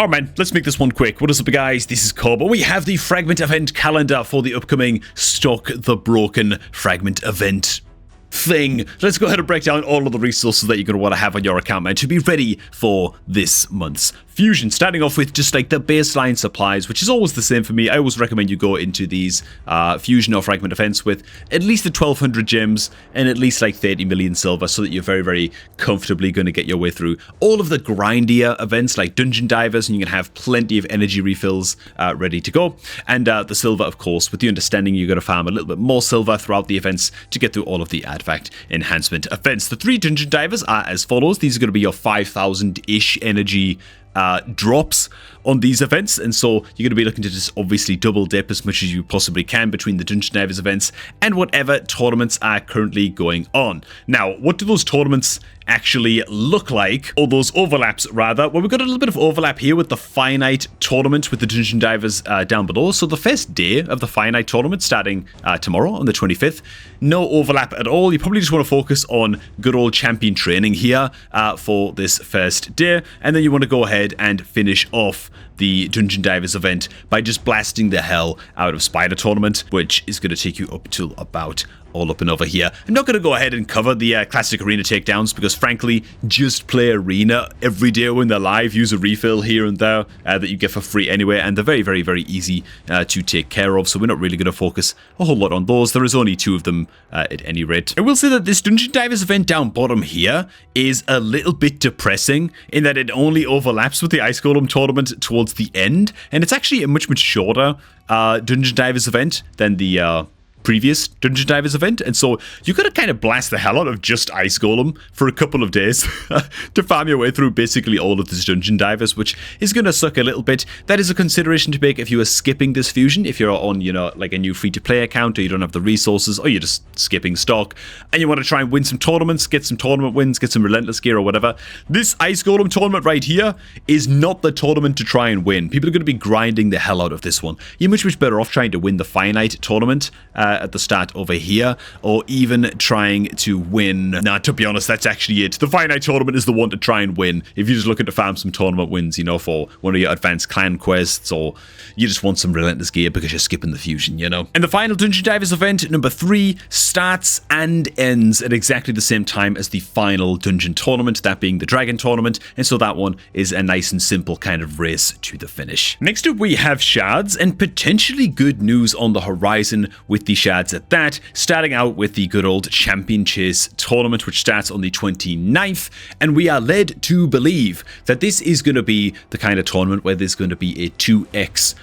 Oh man, let's make this one quick. What is up, guys? This is Cobb. We have the fragment event calendar for the upcoming Stokk the Broken fragment event thing. Let's go ahead and break down all of the resources that you're going to want to have on your account, man, to be ready for this month's fusion. Starting off with just like the baseline supplies, which is always the same for me. I always recommend you go into these fusion or fragment events with at least the 1200 gems and at least like 30 million silver, so that you're very, very comfortably going to get your way through all of the grindier events like dungeon divers, and you can have plenty of energy refills ready to go. And the silver, of course, with the understanding you're going to farm a little bit more silver throughout the events to get through all of the artifact enhancement events. The 3 dungeon divers are as follows. These are going to be your 5,000-ish energy drops on these events, and so you're going to be looking to just obviously double dip as much as you possibly can between the dungeon divers events and whatever tournaments are currently going on. Now, what do those tournaments actually look like, or those overlaps rather? Well, we've got a little bit of overlap here with the finite tournament with the dungeon divers down below. So the first day of the finite tournament starting tomorrow on the 25th, no overlap at all. You probably just want to focus on good old champion training here for this first day, and then you want to go ahead and finish off the Dungeon Divers event by just blasting the hell out of Spider Tournament, which is going to take you up to about all up and over here. I'm not going to go ahead and cover the classic arena takedowns because, frankly, just play arena every day when they're live. Use a refill here and there that you get for free anyway, and they're very, very, very easy to take care of, so we're not really going to focus a whole lot on those. There is only 2 of them at any rate. I will say that this Dungeon Divers event down bottom here is a little bit depressing in that it only overlaps with the Ice Golem tournament towards the end, and it's actually a much, much shorter Dungeon Divers event than the previous Dungeon Divers event, and so you gotta kind of blast the hell out of just Ice Golem for a couple of days to farm your way through basically all of this Dungeon Divers, which is gonna suck a little bit. That is a consideration to make if you are skipping this fusion, if you're on, you know, like a new free-to-play account, or you don't have the resources, or you're just skipping Stokk, and you want to try and win some tournaments, get some tournament wins, get some Relentless gear or whatever. This Ice Golem tournament right here is not the tournament to try and win. People are going to be grinding the hell out of this one. You're much, much better off trying to win the finite tournament at the start over here, or even trying to win. Nah, to be honest, that's actually it. The finite tournament is the one to try and win if you're just looking to farm some tournament wins, you know, for one of your advanced clan quests, or you just want some Relentless gear because you're skipping the fusion, you know. And the final Dungeon Divers event, number 3, starts and ends at exactly the same time as the final dungeon tournament, that being the Dragon tournament, and so that one is a nice and simple kind of race to the finish. Next up, we have shards, and potentially good news on the horizon with the shards at that, starting out with the good old Champion Chase tournament, which starts on the 29th, and we are led to believe that this is going to be the kind of tournament where there's going to be a 2x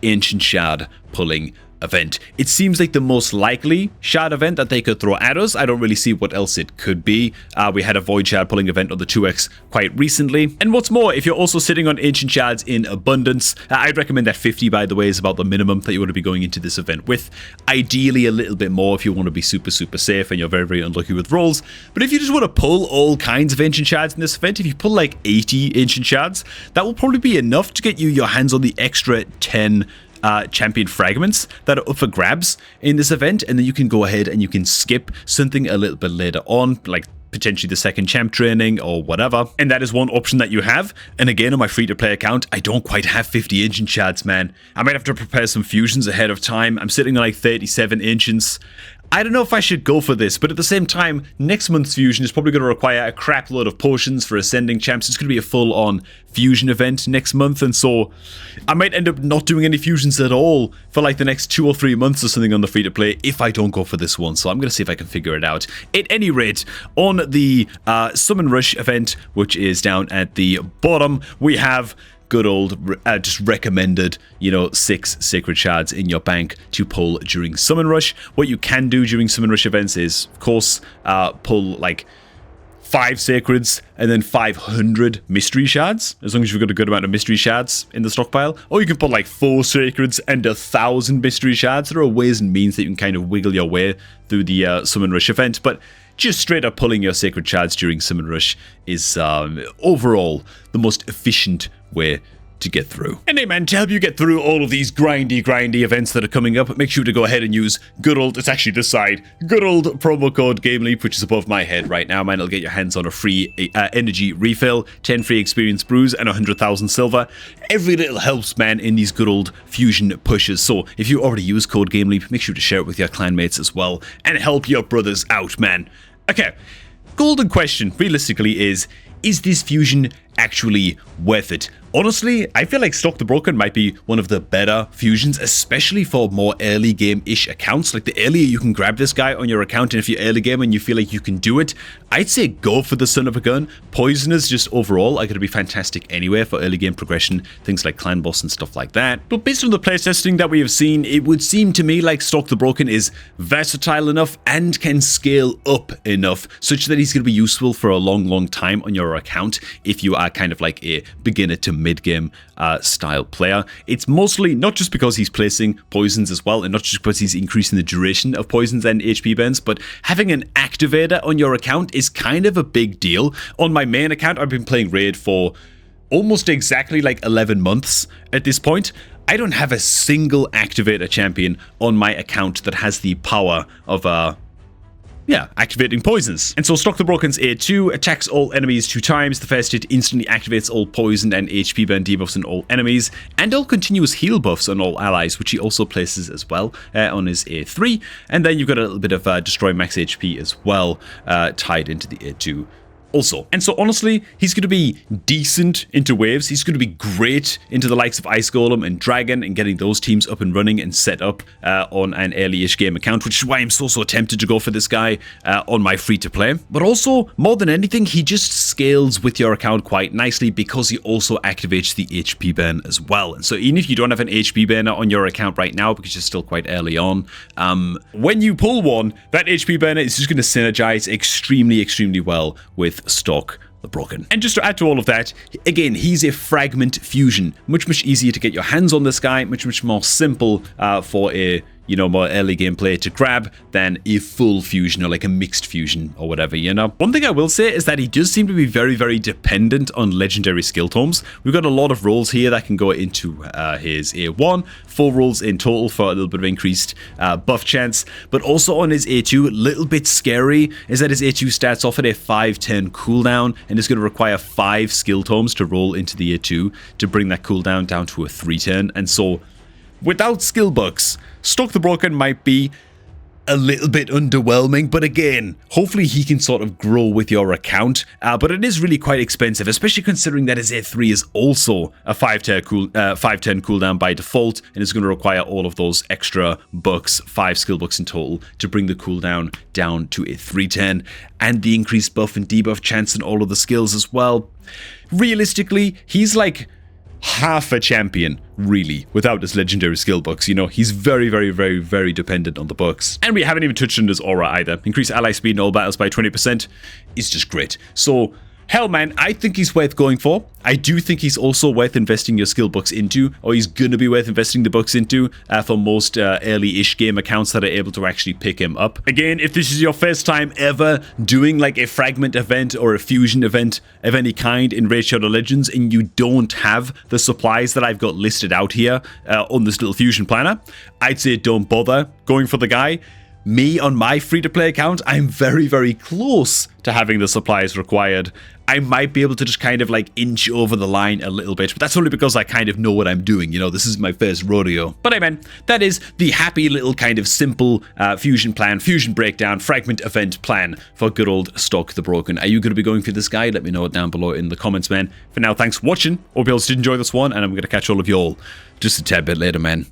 Ancient Shard pulling event. It seems like the most likely shard event that they could throw at us. I don't really see what else it could be. We had a Void Shard pulling event on the 2x quite recently. And what's more, if you're also sitting on Ancient Shards in abundance, I'd recommend that 50, by the way, is about the minimum that you want to be going into this event with. Ideally, a little bit more if you want to be super, super safe and you're very, very unlucky with rolls. But if you just want to pull all kinds of Ancient Shards in this event, if you pull like 80 Ancient Shards, that will probably be enough to get you your hands on the extra 10 champion fragments that are up for grabs in this event, and then you can go ahead and you can skip something a little bit later on, like potentially the second champ training or whatever, and that is one option that you have. And again, on my free-to-play account, I don't quite have 50 Ancient Shards, man. I might have to prepare some fusions ahead of time. I'm sitting on like 37 Ancients. I don't know if I should go for this, but at the same time, next month's fusion is probably going to require a crap load of potions for ascending champs. It's going to be a full-on fusion event next month, and so I might end up not doing any fusions at all for like the next 2 or 3 months or something on the free-to-play if I don't go for this one, so I'm going to see if I can figure it out. At any rate, on the Summon Rush event, which is down at the bottom, we have good old, just recommended, you know, 6 Sacred Shards in your bank to pull during Summon Rush. What you can do during Summon Rush events is, of course, pull like 5 Sacreds and then 500 Mystery Shards, as long as you've got a good amount of Mystery Shards in the stockpile. Or you can put like 4 Sacreds and 1,000 Mystery Shards. There are ways and means that you can kind of wiggle your way through the Summon Rush event, but just straight up pulling your Sacred Shards during Summon Rush is overall the most efficient way to get through. And hey man, to help you get through all of these grindy events that are coming up, make sure to go ahead and use good old, it's actually this side, good old promo code GameLeap, which is above my head right now, man. It'll get your hands on a free energy refill, 10 free experience brews, and 100,000 silver. Every little helps, man, in these good old fusion pushes. So if you already use code GameLeap, make sure to share it with your clanmates as well, and help your brothers out, man. Okay, golden question, realistically, is this fusion actually worth it? Honestly, I feel like Stokk the Broken might be one of the better fusions, especially for more early game-ish accounts. Like, the earlier you can grab this guy on your account, and if you're early game and you feel like you can do it, I'd say go for the son of a gun. Poisoners just overall are going to be fantastic anyway for early game progression, things like clan boss and stuff like that. But based on the playtesting that we have seen, it would seem to me like Stokk the Broken is versatile enough and can scale up enough such that he's going to be useful for a long time on your account if you are kind of like a beginner to mid-game style player. It's mostly not just because he's placing poisons as well, and not just because he's increasing the duration of poisons and HP burns, but having an activator on your account is kind of a big deal. On my main account, I've been playing Raid for almost exactly like 11 months at this point. I don't have a single activator champion on my account that has the power of activating poisons. And so Stokk the Broken's A2 attacks all enemies 2 times. The first hit instantly activates all poison and HP burn debuffs on all enemies, and all continuous heal buffs on all allies, which he also places as well on his A3. And then you've got a little bit of destroy max HP as well tied into the A2 also. And so honestly, he's going to be decent into waves. He's going to be great into the likes of Ice Golem and Dragon and getting those teams up and running and set up on an early-ish game account, which is why I'm so tempted to go for this guy on my free-to-play. But also, more than anything, he just scales with your account quite nicely because he also activates the HP burn as well. And so even if you don't have an HP burner on your account right now because you're still quite early on, when you pull one, that HP burner is just going to synergize extremely well with Stokk the Broken. And just to add to all of that, again, he's a fragment fusion. Much easier to get your hands on this guy, much more simple for a more early gameplay to grab than a full fusion or like a mixed fusion or whatever, One thing I will say is that he does seem to be very dependent on legendary skill tomes. We've got a lot of rolls here that can go into his A1, 4 rolls in total for a little bit of increased buff chance, but also on his A2, a little bit scary is that his A2 starts off at a 5-turn cooldown and is going to require 5 skill tomes to roll into the A2 to bring that cooldown down to a 3-turn. And so without skill bucks, Stokk the Broken might be a little bit underwhelming, but again, hopefully he can sort of grow with your account. But it is really quite expensive, especially considering that his A3 is also a 5-turn cooldown by default, and is going to require all of those extra bucks, 5 skill bucks in total, to bring the cooldown down to a 3-turn, and the increased buff and debuff chance and all of the skills as well. Realistically, he's like half a champion, really, without his legendary skill books. He's very dependent on the books. And we haven't even touched on his aura either. Increase ally speed in all battles by 20% is just great. So hell, man, I think he's worth going for. I do think he's also worth investing your skill books into, or he's going to be worth investing the books into for most early-ish game accounts that are able to actually pick him up. Again, if this is your first time ever doing like a fragment event or a fusion event of any kind in Raid Shadow Legends, and you don't have the supplies that I've got listed out here on this little fusion planner, I'd say don't bother going for the guy. Me, on my free-to-play account, I'm very close to having the supplies required. I might be able to just kind of like inch over the line a little bit, but that's only because I kind of know what I'm doing. This is my first rodeo. But hey man, that is the happy little kind of simple fusion plan, fusion breakdown, fragment event plan for good old Stokk the Broken. Are you going to be going for this guy? Let me know it down below in the comments, man. For now, thanks for watching. Hope you all did enjoy this one, and I'm going to catch all of you all just a tad bit later, man.